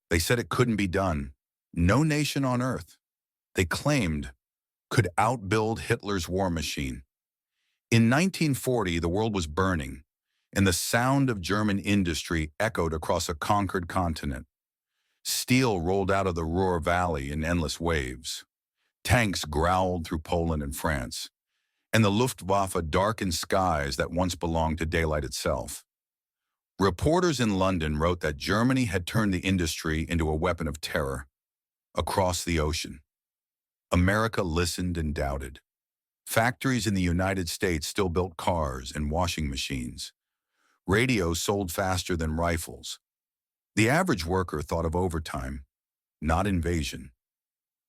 They said it couldn't be done. No nation on earth, they claimed, could outbuild Hitler's war machine. In 1940, the world was burning, and the sound of German industry echoed across a conquered continent. Steel rolled out of the Ruhr Valley in endless waves. Tanks growled through Poland and France, and the Luftwaffe darkened skies that once belonged to daylight itself. Reporters in London wrote that Germany had turned the industry into a weapon of terror. Across the ocean, America listened and doubted. Factories in the United States still built cars and washing machines. Radios sold faster than rifles. The average worker thought of overtime, not invasion.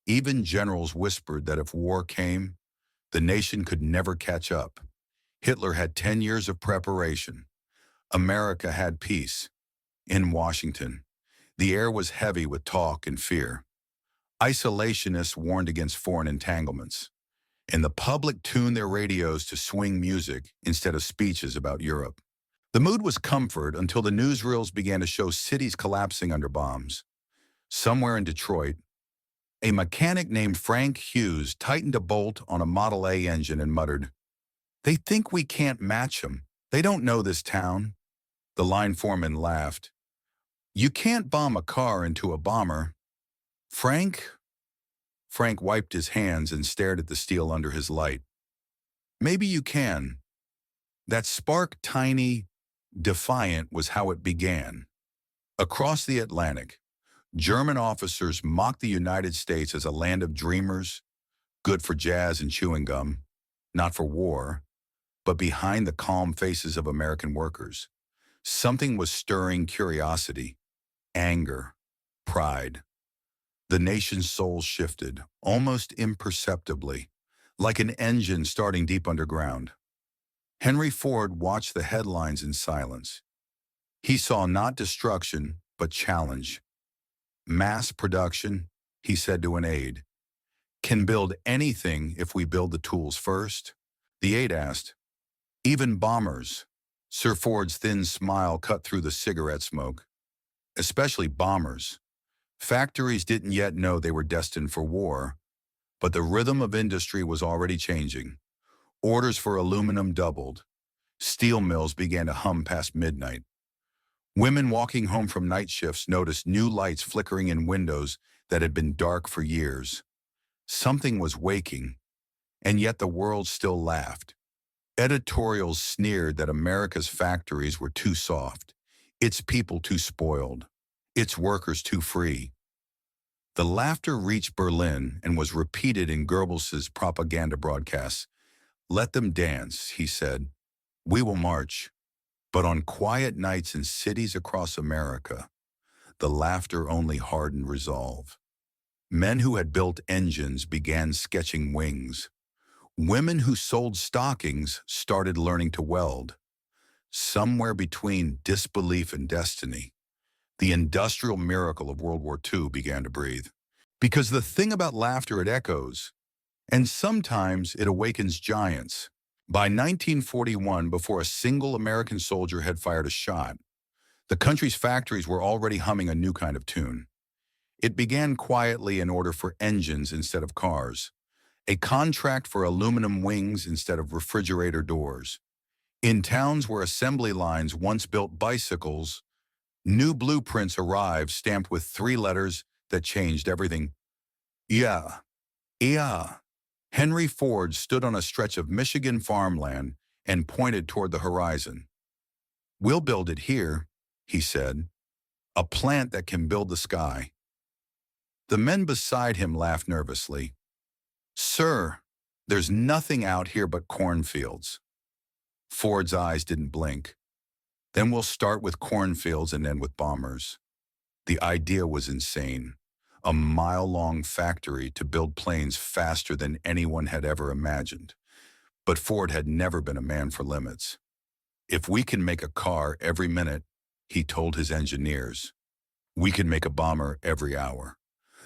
Even generals whispered that if war came, the nation could never catch up. Hitler had 10 years of preparation. America had peace. In Washington, the air was heavy with talk and fear. Isolationists warned against foreign entanglements, and the public tuned their radios to swing music instead of speeches about Europe. The mood was comfort until the newsreels began to show cities collapsing under bombs. Somewhere in Detroit, a mechanic named Frank Hughes tightened a bolt on a Model A engine and muttered, "They think we can't match them. They don't know this town." The line foreman laughed. "You can't bomb a car into a bomber." Frank wiped his hands and stared at the steel under his light. "Maybe you can." That spark, tiny, defiant, was how it began. Across the Atlantic, German officers mocked the United States as a land of dreamers, good for jazz and chewing gum, not for war. But behind the calm faces of American workers, something was stirring: curiosity, anger, pride. The nation's soul shifted, almost imperceptibly, like an engine starting deep underground. Henry Ford watched the headlines in silence. He saw not destruction, but challenge. "Mass production," he said to an aide, "can build anything if we build the tools first." The aide asked, "Even bombers?" Sir Ford's thin smile cut through the cigarette smoke. "Especially bombers." Factories didn't yet know they were destined for war, but the rhythm of industry was already changing. Orders for aluminum doubled. Steel mills began to hum past midnight. Women walking home from night shifts noticed new lights flickering in windows that had been dark for years. Something was waking, and yet the world still laughed. Editorials sneered that America's factories were too soft, its people too spoiled, its workers too free. The laughter reached Berlin and was repeated in Goebbels's propaganda broadcasts. "Let them dance," he said. "We will march." But on quiet nights in cities across America, the laughter only hardened resolve. Men who had built engines began sketching wings. Women who sold stockings started learning to weld. Somewhere between disbelief and destiny, the industrial miracle of World War II began to breathe. Because the thing about laughter, it echoes, and sometimes it awakens giants. By 1941, before a single American soldier had fired a shot, the country's factories were already humming a new kind of tune. It began quietly: in order for engines instead of cars, a contract for aluminum wings instead of refrigerator doors. In towns where assembly lines once built bicycles, new blueprints arrived stamped with 3 letters that changed everything. Yeah, yeah. Henry Ford stood on a stretch of Michigan farmland and pointed toward the horizon. "We'll build it here," he said. "A plant that can build the sky." The men beside him laughed nervously. "Sir, there's nothing out here but cornfields." Ford's eyes didn't blink. "Then we'll start with cornfields and end with bombers." The idea was insane. A mile-long factory to build planes faster than anyone had ever imagined. But Ford had never been a man for limits. "If we can make a car every minute," he told his engineers, "we can make a bomber every hour."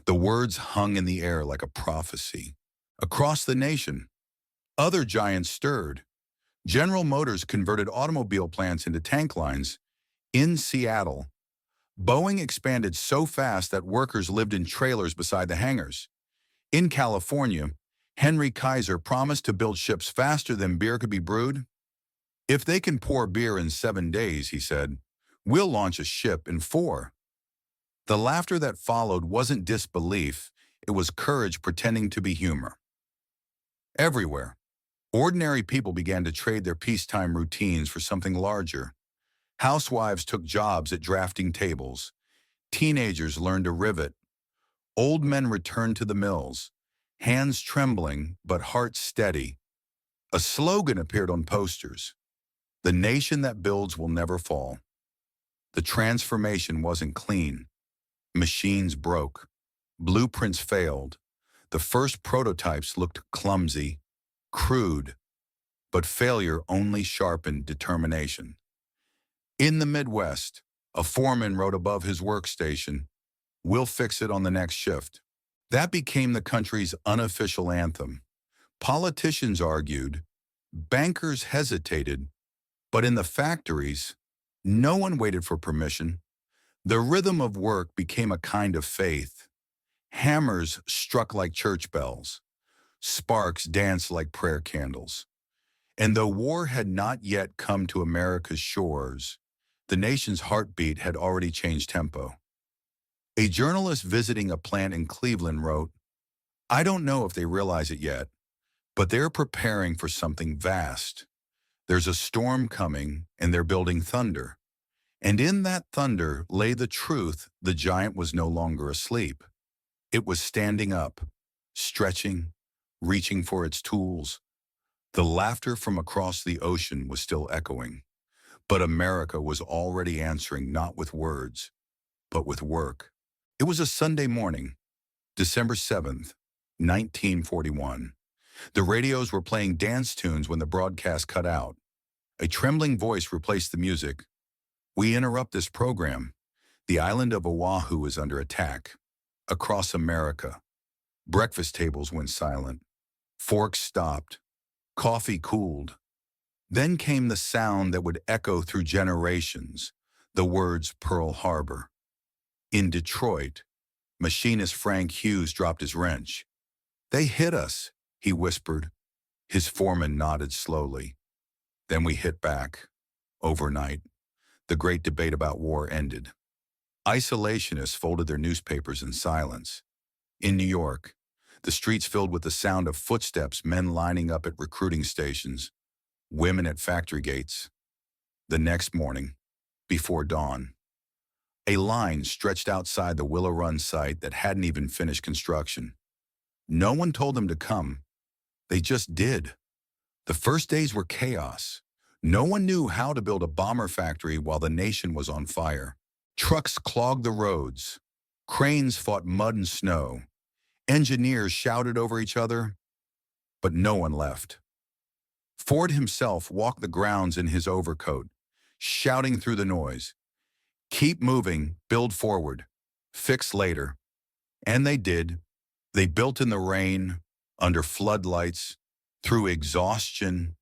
The words hung in the air like a prophecy. Across the nation, other giants stirred. General Motors converted automobile plants into tank lines. In Seattle, Boeing expanded so fast that workers lived in trailers beside the hangars. In California, Henry Kaiser promised to build ships faster than beer could be brewed. If they can pour beer in 7 days, he said, we'll launch a ship in 4. The laughter that followed wasn't disbelief, it was courage pretending to be humor. Everywhere, ordinary people began to trade their peacetime routines for something larger. Housewives took jobs at drafting tables. Teenagers learned to rivet. Old men returned to the mills, hands trembling but hearts steady. A slogan appeared on posters: "The nation that builds will never fall." The transformation wasn't clean. Machines broke. Blueprints failed. The first prototypes looked clumsy, crude, but failure only sharpened determination. In the Midwest, a foreman wrote above his workstation, "We'll fix it on the next shift." That became the country's unofficial anthem. Politicians argued, bankers hesitated, but in the factories, no one waited for permission. The rhythm of work became a kind of faith. Hammers struck like church bells. Sparks danced like prayer candles. And though war had not yet come to America's shores, the nation's heartbeat had already changed tempo. A journalist visiting a plant in Cleveland wrote, "I don't know if they realize it yet, but they're preparing for something vast. There's a storm coming, and they're building thunder. And in that thunder lay the truth the giant was no longer asleep. It was standing up, stretching, reaching for its tools." The laughter from across the ocean was still echoing, but America was already answering not with words, but with work. It was a Sunday morning, December 7th, 1941. The radios were playing dance tunes when the broadcast cut out. A trembling voice replaced the music. "We interrupt this program. The island of Oahu is under attack." Across America, breakfast tables went silent. Forks stopped. Coffee cooled. Then came the sound that would echo through generations, the words Pearl Harbor. In Detroit, machinist Frank Hughes dropped his wrench. "They hit us," he whispered. His foreman nodded slowly. "Then we hit back." Overnight, the great debate about war ended. Isolationists folded their newspapers in silence. In New York, the streets filled with the sound of footsteps, men lining up at recruiting stations, women at factory gates. The next morning, before dawn, a line stretched outside the Willow Run site that hadn't even finished construction. No one told them to come. They just did. The first days were chaos. No one knew how to build a bomber factory while the nation was on fire. Trucks clogged the roads. Cranes fought mud and snow. Engineers shouted over each other, but no one left. Ford himself walked the grounds in his overcoat, shouting through the noise, "Keep moving, build forward, fix later." And they did. They built in the rain, under floodlights, through exhaustion.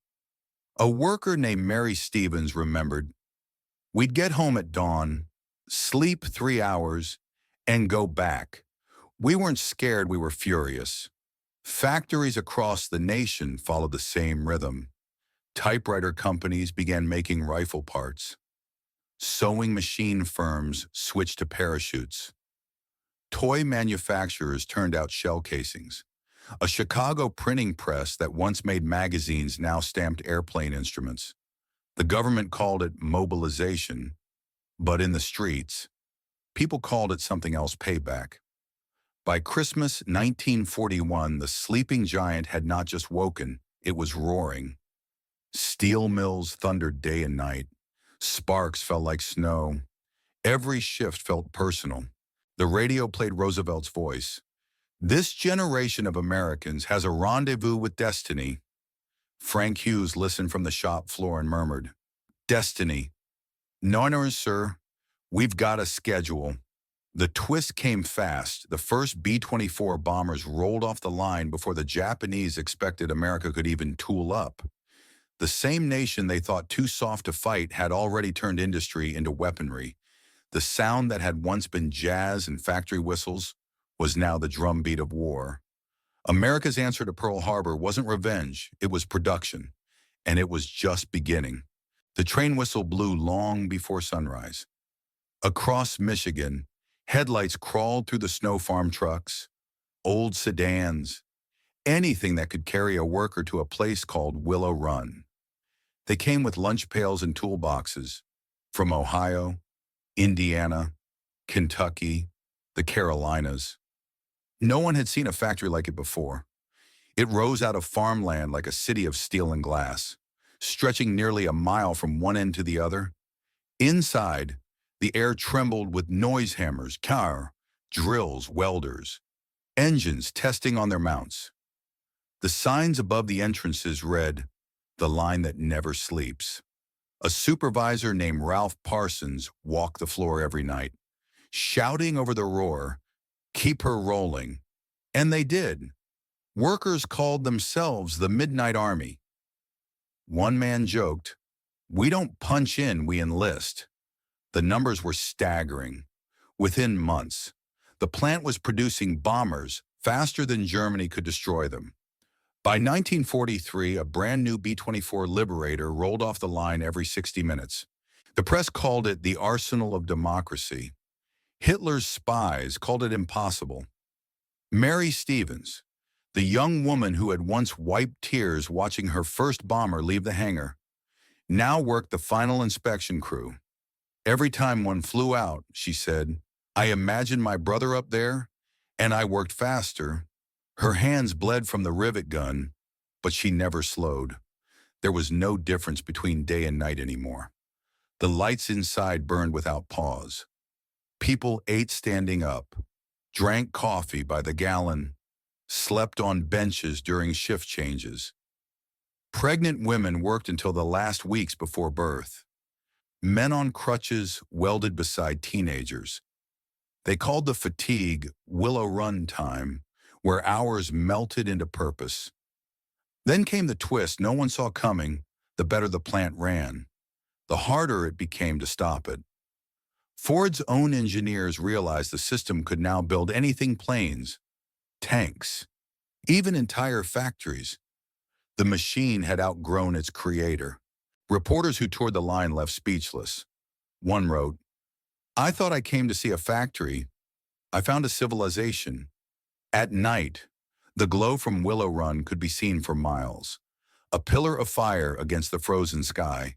A worker named Mary Stevens remembered, "We'd get home at dawn, sleep 3 hours, and go back. We weren't scared, we were furious." Factories across the nation followed the same rhythm. Typewriter companies began making rifle parts. Sewing machine firms switched to parachutes. Toy manufacturers turned out shell casings. A Chicago printing press that once made magazines now stamped airplane instruments. The government called it mobilization, but in the streets, people called it something else: payback. By Christmas 1941, the sleeping giant had not just woken, it was roaring. Steel mills thundered day and night. Sparks fell like snow. Every shift felt personal. The radio played Roosevelt's voice. "This generation of Americans has a rendezvous with destiny." Frank Hughes listened from the shop floor and murmured, "Destiny. No, sir. We've got a schedule." The twist came fast. The first B-24 bombers rolled off the line before the Japanese expected America could even tool up. The same nation they thought too soft to fight had already turned industry into weaponry. The sound that had once been jazz and factory whistles was now the drumbeat of war. America's answer to Pearl Harbor wasn't revenge, it was production, and it was just beginning. The train whistle blew long before sunrise. Across Michigan, headlights crawled through the snow farm trucks, old sedans, anything that could carry a worker to a place called Willow Run. They came with lunch pails and toolboxes from Ohio, Indiana, Kentucky, the Carolinas. No one had seen a factory like it before. It rose out of farmland like a city of steel and glass, stretching nearly a mile from one end to the other. Inside, the air trembled with noise hammers, car, drills, welders, engines testing on their mounts. The signs above the entrances read, "The line that never sleeps." A supervisor named Ralph Parsons walked the floor every night, shouting over the roar, "Keep her rolling." And they did. Workers called themselves the Midnight Army. One man joked, "We don't punch in, we enlist." The numbers were staggering. Within months, the plant was producing bombers faster than Germany could destroy them. By 1943, a brand new B-24 Liberator rolled off the line every 60 minutes. The press called it the arsenal of democracy. Hitler's spies called it impossible. Mary Stevens, the young woman who had once wiped tears watching her first bomber leave the hangar, now worked the final inspection crew. Every time one flew out, she said, "I imagined my brother up there, and I worked faster." Her hands bled from the rivet gun, but she never slowed. There was no difference between day and night anymore. The lights inside burned without pause. People ate standing up, drank coffee by the gallon, slept on benches during shift changes. Pregnant women worked until the last weeks before birth. Men on crutches welded beside teenagers. They called the fatigue Willow Run time, where hours melted into purpose. Then came the twist no one saw coming. The better the plant ran, the harder it became to stop it. Ford's own engineers realized the system could now build anything: planes, tanks, even entire factories. The machine had outgrown its creator. Reporters who toured the line left speechless. One wrote, "I thought I came to see a factory. I found a civilization." At night, the glow from Willow Run could be seen for miles, a pillar of fire against the frozen sky.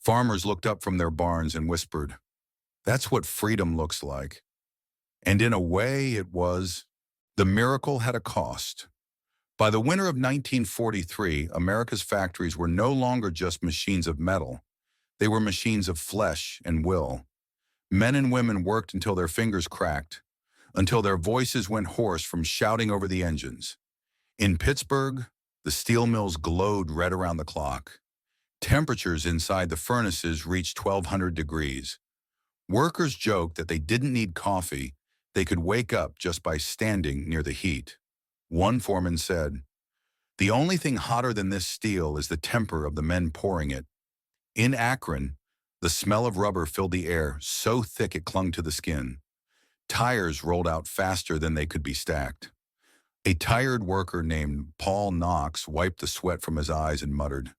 Farmers looked up from their barns and whispered, "That's what freedom looks like." And in a way, it was. The miracle had a cost. By the winter of 1943, America's factories were no longer just machines of metal. They were machines of flesh and will. Men and women worked until their fingers cracked, until their voices went hoarse from shouting over the engines. In Pittsburgh, the steel mills glowed red around the clock. Temperatures inside the furnaces reached 1,200 degrees. Workers joked that they didn't need coffee, they could wake up just by standing near the heat. One foreman said, "The only thing hotter than this steel is the temper of the men pouring it." In Akron, the smell of rubber filled the air so thick it clung to the skin. Tires rolled out faster than they could be stacked. A tired worker named Paul Knox wiped the sweat from his eyes and muttered,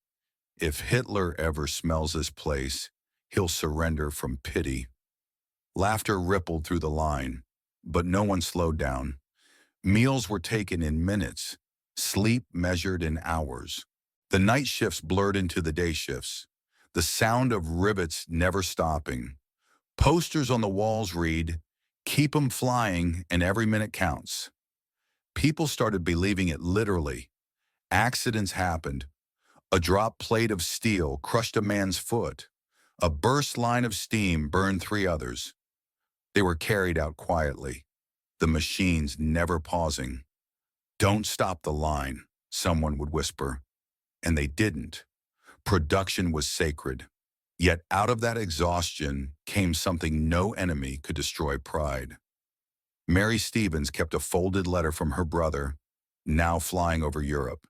"If Hitler ever smells this place, he'll surrender from pity." Laughter rippled through the line, but no one slowed down. Meals were taken in minutes, sleep measured in hours. The night shifts blurred into the day shifts, the sound of rivets never stopping. Posters on the walls read, "Keep 'em flying and every minute counts." People started believing it literally. Accidents happened. A dropped plate of steel crushed a man's foot. A burst line of steam burned 3 others. They were carried out quietly, the machines never pausing. "Don't stop the line," someone would whisper. And they didn't. Production was sacred. Yet out of that exhaustion came something no enemy could destroy: pride. Mary Stevens kept a folded letter from her brother, now flying over Europe.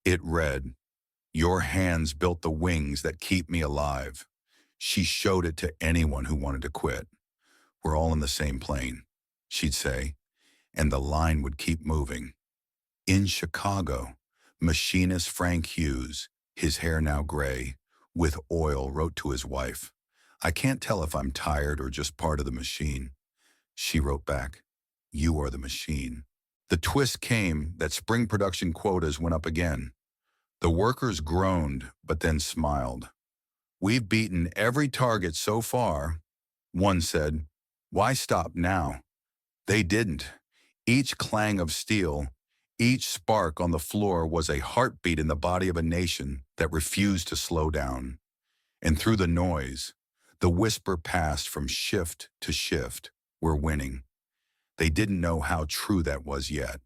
It read, "Your hands built the wings that keep me alive." She showed it to anyone who wanted to quit. "We're all in the same plane," she'd say, and the line would keep moving. In Chicago, machinist Frank Hughes, his hair now gray, with oil, wrote to his wife, "I can't tell if I'm tired or just part of the machine." She wrote back, "You are the machine." The twist came that spring production quotas went up again. The workers groaned, but then smiled. "We've beaten every target so far." One said, "Why stop now?" They didn't. Each clang of steel, each spark on the floor was a heartbeat in the body of a nation that refused to slow down. And through the noise, the whisper passed from shift to shift, "We're winning." They didn't know how true that was yet.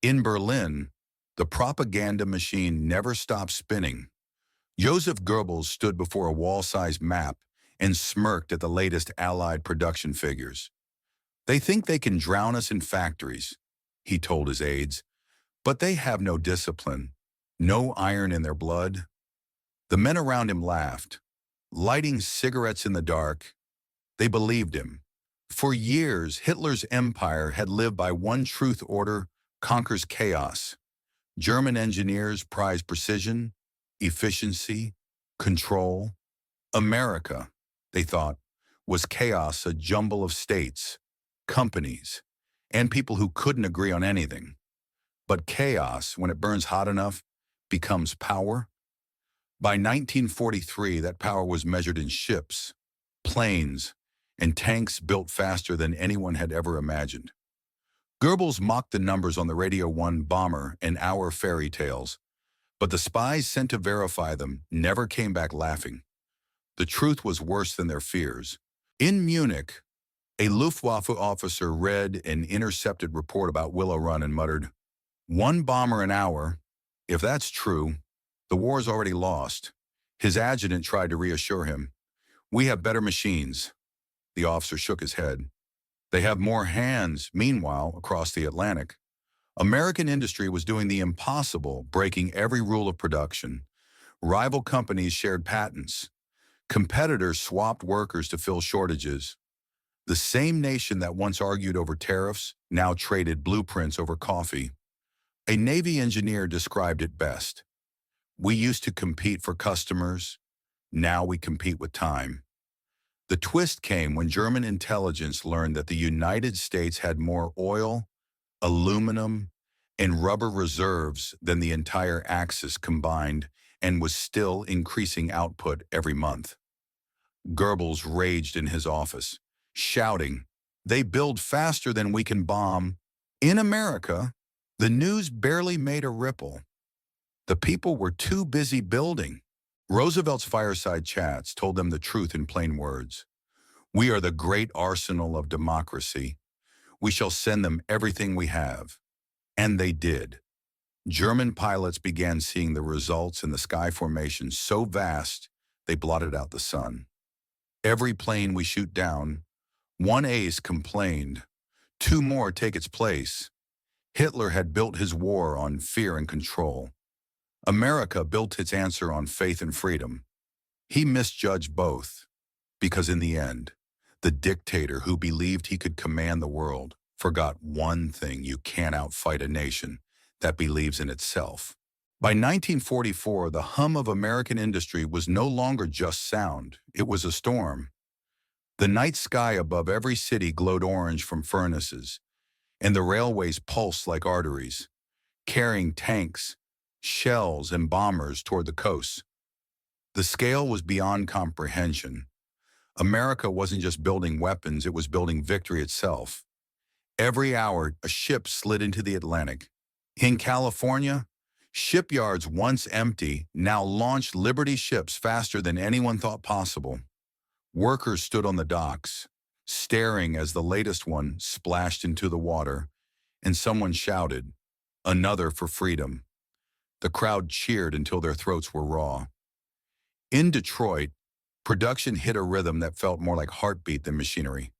In Berlin, the propaganda machine never stopped spinning. Joseph Goebbels stood before a wall-sized map and smirked at the latest Allied production figures. "They think they can drown us in factories," he told his aides, "but they have no discipline, no iron in their blood." The men around him laughed, lighting cigarettes in the dark. They believed him. For years, Hitler's empire had lived by one truth: order conquers chaos. German engineers prized precision, efficiency, control. America, they thought, was chaos, a jumble of states, companies, and people who couldn't agree on anything. But chaos, when it burns hot enough, becomes power. By 1943, that power was measured in ships, planes, and tanks built faster than anyone had ever imagined. Goebbels mocked the numbers on the Radio 1 bomber and our fairy tales, but the spies sent to verify them never came back laughing. The truth was worse than their fears. In Munich, a Luftwaffe officer read an intercepted report about Willow Run and muttered, "One bomber an hour. If that's true, the war's already lost." His adjutant tried to reassure him. "We have better machines." The officer shook his head. "They have more hands." Meanwhile, across the Atlantic, American industry was doing the impossible, breaking every rule of production. Rival companies shared patents. Competitors swapped workers to fill shortages. The same nation that once argued over tariffs now traded blueprints over coffee. A Navy engineer described it best. "We used to compete for customers. Now we compete with time." The twist came when German intelligence learned that the United States had more oil, aluminum, and rubber reserves than the entire Axis combined, and was still increasing output every month. Goebbels raged in his office, shouting, "They build faster than we can bomb." In America, the news barely made a ripple. The people were too busy building. Roosevelt's fireside chats told them the truth in plain words. "We are the great arsenal of democracy. We shall send them everything we have." And they did. German pilots began seeing the results in the sky formations so vast they blotted out the sun. "Every plane we shoot down," one ace complained, "two more take its place." Hitler had built his war on fear and control. America built its answer on faith and freedom. He misjudged both, because in the end, the dictator who believed he could command the world forgot one thing: you can't outfight a nation that believes in itself. By 1944, the hum of American industry was no longer just sound, it was a storm. The night sky above every city glowed orange from furnaces, and the railways pulsed like arteries, carrying tanks, shells, and bombers toward the coasts. The scale was beyond comprehension. America wasn't just building weapons, it was building victory itself. Every hour, a ship slid into the Atlantic. In California, shipyards once empty now launched Liberty ships faster than anyone thought possible. Workers stood on the docks, staring as the latest one splashed into the water, and someone shouted, "Another for freedom." The crowd cheered until their throats were raw. In Detroit, production hit a rhythm that felt more like heartbeat than machinery.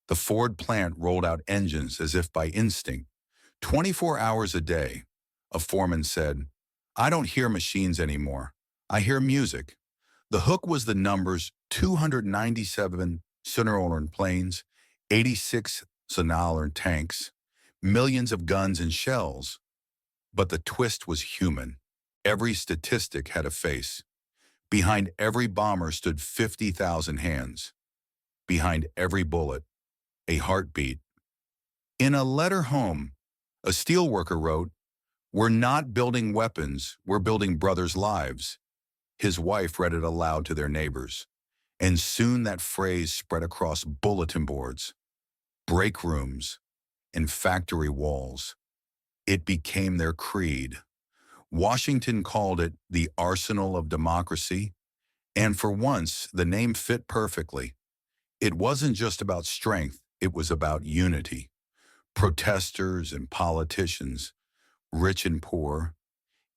The Ford plant rolled out engines as if by instinct. 24 hours a day, a foreman said, "I don't hear machines anymore. I hear music." The hook was the numbers 297 Sonarland planes, 86 Sonarland tanks, millions of guns and shells. But the twist was human. Every statistic had a face. Behind every bomber stood 50,000 hands. Behind every bullet, a heartbeat. In a letter home, a steelworker wrote, "We're not building weapons, we're building brothers' lives." His wife read it aloud to their neighbors, and soon that phrase spread across bulletin boards, break rooms, and factory walls. It became their creed. Washington called it the arsenal of democracy, and for once, the name fit perfectly. It wasn't just about strength, it was about unity. Protesters and politicians, rich and poor,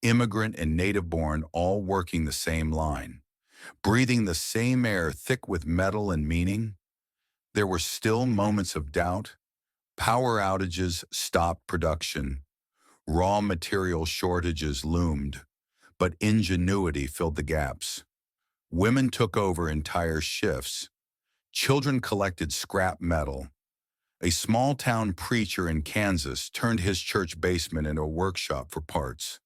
immigrant and native-born, all working the same line, breathing the same air thick with metal and meaning. There were still moments of doubt. Power outages stopped production. Raw material shortages loomed, but ingenuity filled the gaps. Women took over entire shifts. Children collected scrap metal. A small-town preacher in Kansas turned his church basement into a workshop for parts.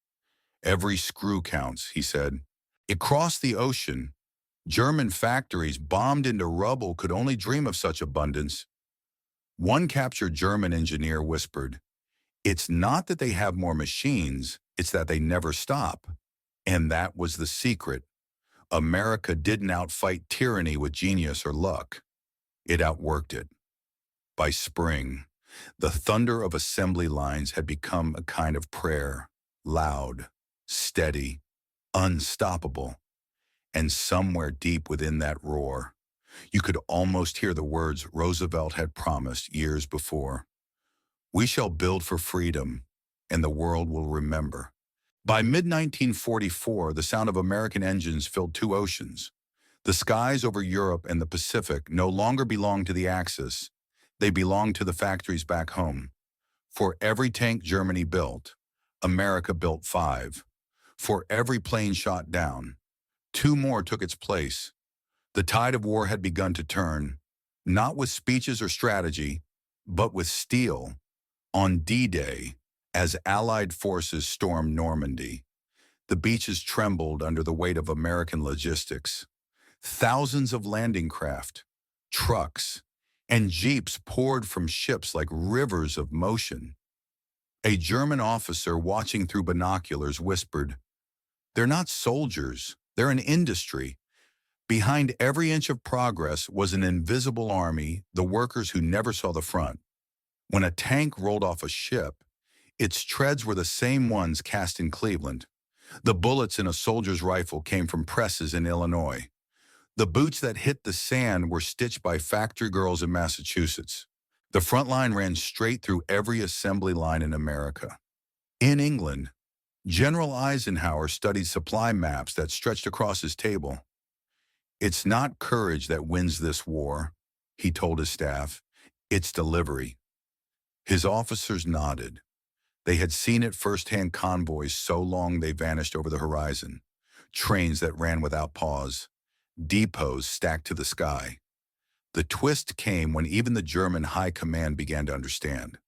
Every screw counts, he said. Across the ocean, German factories bombed into rubble could only dream of such abundance. One captured German engineer whispered, "It's not that they have more machines, it's that they never stop." And that was the secret. America didn't outfight tyranny with genius or luck. It outworked it. By spring, the thunder of assembly lines had become a kind of prayer, loud, steady, unstoppable. And somewhere deep within that roar, you could almost hear the words Roosevelt had promised years before. "We shall build for freedom, and the world will remember." By mid-1944, the sound of American engines filled two oceans. The skies over Europe and the Pacific no longer belonged to the Axis. They belonged to the factories back home. For every tank Germany built, America built 5. For every plane shot down, 2 more took its place. The tide of war had begun to turn, not with speeches or strategy, but with steel. On D-Day, as Allied forces stormed Normandy, the beaches trembled under the weight of American logistics. Thousands of landing craft, trucks, and jeeps poured from ships like rivers of motion. A German officer watching through binoculars whispered, "They're not soldiers, they're an industry." Behind every inch of progress was an invisible army, the workers who never saw the front. When a tank rolled off a ship, its treads were the same ones cast in Cleveland. The bullets in a soldier's rifle came from presses in Illinois. The boots that hit the sand were stitched by factory girls in Massachusetts. The front line ran straight through every assembly line in America. In England, General Eisenhower studied supply maps that stretched across his table. "It's not courage that wins this war," he told his staff. "It's delivery." His officers nodded. They had seen it firsthand, convoys so long they vanished over the horizon, trains that ran without pause, depots stacked to the sky. The twist came when even the German high command began to understand.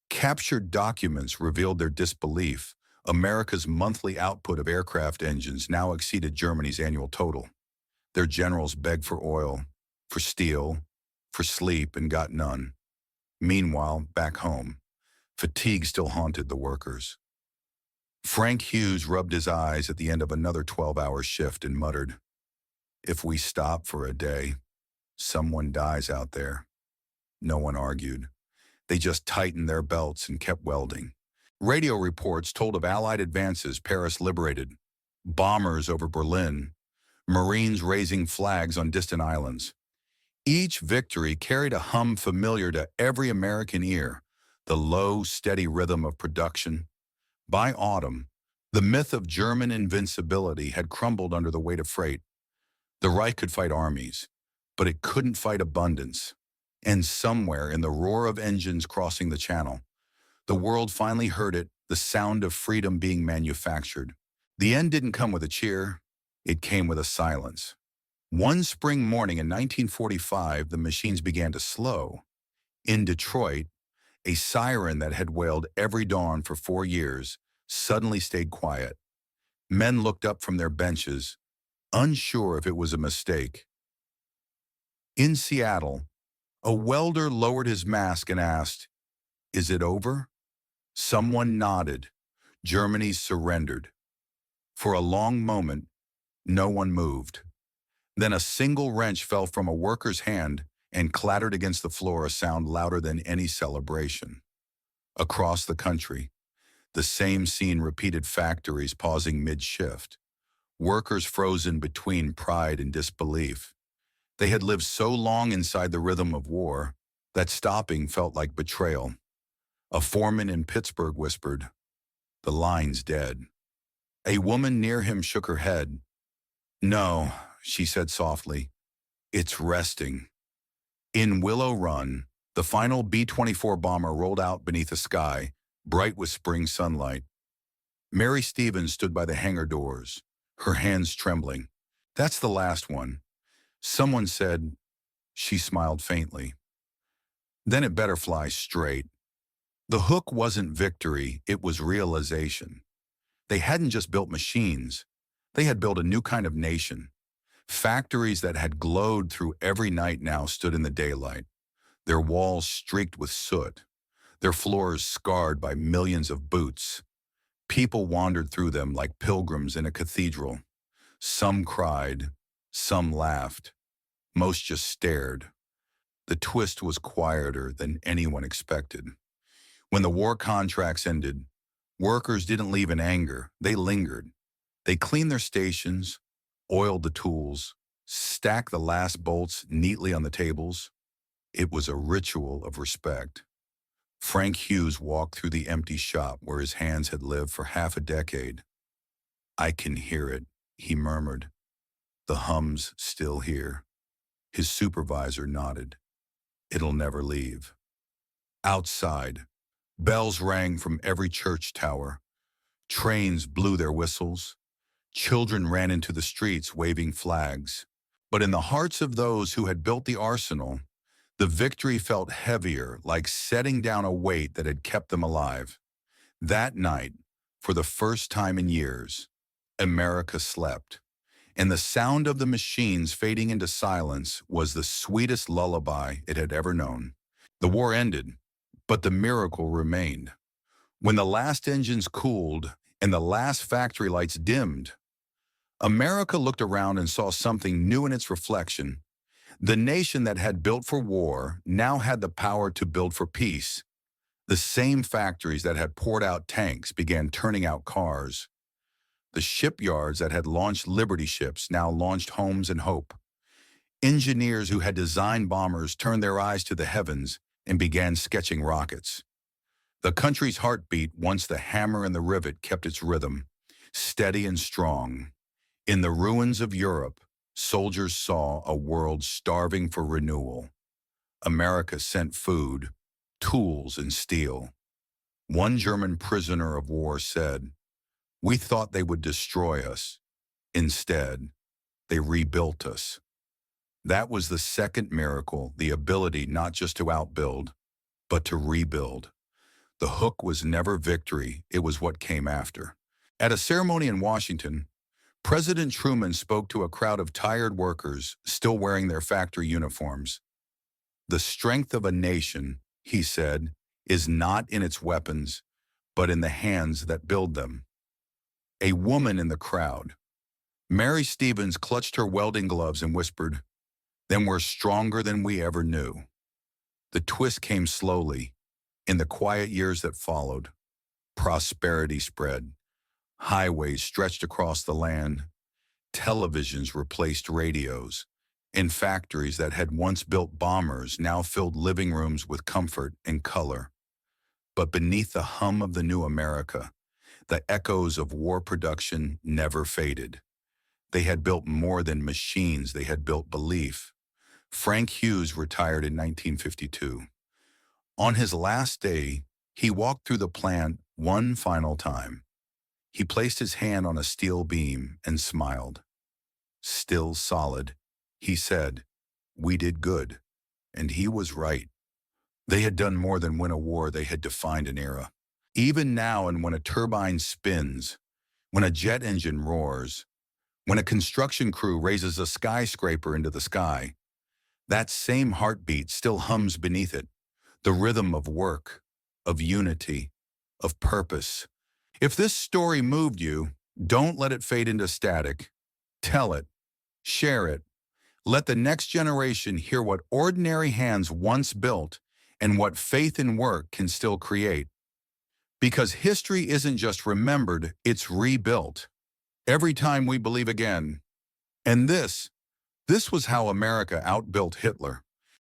Captured documents revealed their disbelief. America's monthly output of aircraft engines now exceeded Germany's annual total. Their generals begged for oil, for steel, for sleep, and got none. Meanwhile, back home, fatigue still haunted the workers. Frank Hughes rubbed his eyes at the end of another 12-hour shift and muttered, "If we stop for a day, someone dies out there." No one argued. They just tightened their belts and kept welding. Radio reports told of Allied advances Paris liberated, bombers over Berlin, Marines raising flags on distant islands. Each victory carried a hum familiar to every American ear, the low, steady rhythm of production. By autumn, the myth of German invincibility had crumbled under the weight of freight. The Reich could fight armies, but it couldn't fight abundance. And somewhere in the roar of engines crossing the channel, the world finally heard it, the sound of freedom being manufactured. The end didn't come with a cheer, it came with a silence. One spring morning in 1945, the machines began to slow. In Detroit, a siren that had wailed every dawn for 4 years suddenly stayed quiet. Men looked up from their benches, unsure if it was a mistake. In Seattle, a welder lowered his mask and asked, "Is it over?" Someone nodded. Germany surrendered. For a long moment, no one moved. Then a single wrench fell from a worker's hand and clattered against the floor, a sound louder than any celebration. Across the country, the same scene repeated, factories pausing mid-shift, workers frozen between pride and disbelief. They had lived so long inside the rhythm of war that stopping felt like betrayal. A foreman in Pittsburgh whispered, "The line's dead." A woman near him shook her head. "No," she said softly, "it's resting." In Willow Run, the final B-24 bomber rolled out beneath a sky, bright with spring sunlight. Mary Stevens stood by the hangar doors, her hands trembling. "That's the last one," someone said. She smiled faintly. "Then it better fly straight." The hook wasn't victory, it was realization. They hadn't just built machines, they had built a new kind of nation. Factories that had glowed through every night now stood in the daylight, their walls streaked with soot, their floors scarred by millions of boots. People wandered through them like pilgrims in a cathedral. Some cried, some laughed, most just stared. The twist was quieter than anyone expected. When the war contracts ended, workers didn't leave in anger, they lingered. They cleaned their stations, oiled the tools, stacked the last bolts neatly on the tables. It was a ritual of respect. Frank Hughes walked through the empty shop where his hands had lived for half a decade. "I can hear it," he murmured. "The hum's still here." His supervisor nodded. "It'll never leave." Outside, bells rang from every church tower. Trains blew their whistles. Children ran into the streets waving flags. But in the hearts of those who had built the arsenal, the victory felt heavier, like setting down a weight that had kept them alive. That night, for the first time in years, America slept, and the sound of the machines fading into silence was the sweetest lullaby it had ever known. The war ended, but the miracle remained. When the last engines cooled and the last factory lights dimmed, America looked around and saw something new in its reflection. The nation that had built for war now had the power to build for peace. The same factories that had poured out tanks began turning out cars. The shipyards that had launched Liberty ships now launched homes and hope. Engineers who had designed bombers turned their eyes to the heavens and began sketching rockets. The country's heartbeat, once the hammer and the rivet, kept its rhythm, steady and strong. In the ruins of Europe, soldiers saw a world starving for renewal. America sent food, tools, and steel. One German prisoner of war said, "We thought they would destroy us. Instead, they rebuilt us." That was the second miracle, the ability not just to outbuild, but to rebuild. The hook was never victory, it was what came after. At a ceremony in Washington, President Truman spoke to a crowd of tired workers still wearing their factory uniforms. "The strength of a nation," he said, "is not in its weapons, but in the hands that build them." A woman in the crowd, Mary Stevens, clutched her welding gloves and whispered, "Then we're stronger than we ever knew." The twist came slowly. In the quiet years that followed, prosperity spread. Highways stretched across the land. Televisions replaced radios. And factories that had once built bombers now filled living rooms with comfort and color. But beneath the hum of the new America, the echoes of war production never faded. They had built more than machines, they had built belief. Frank Hughes retired in 1952. On his last day, he walked through the plant one final time. He placed his hand on a steel beam and smiled. Still solid, He said, "We did good." And he was right. They had done more than win a war, they had defined an era. Even now, and when a turbine spins, when a jet engine roars, when a construction crew raises a skyscraper into the sky, that same heartbeat still hums beneath it, the rhythm of work, of unity, of purpose. If this story moved you, don't let it fade into static. Tell it, share it. Let the next generation hear what ordinary hands once built and what faith in work can still create. Because history isn't just remembered, it's rebuilt. Every time we believe again. And this was how America outbuilt Hitler.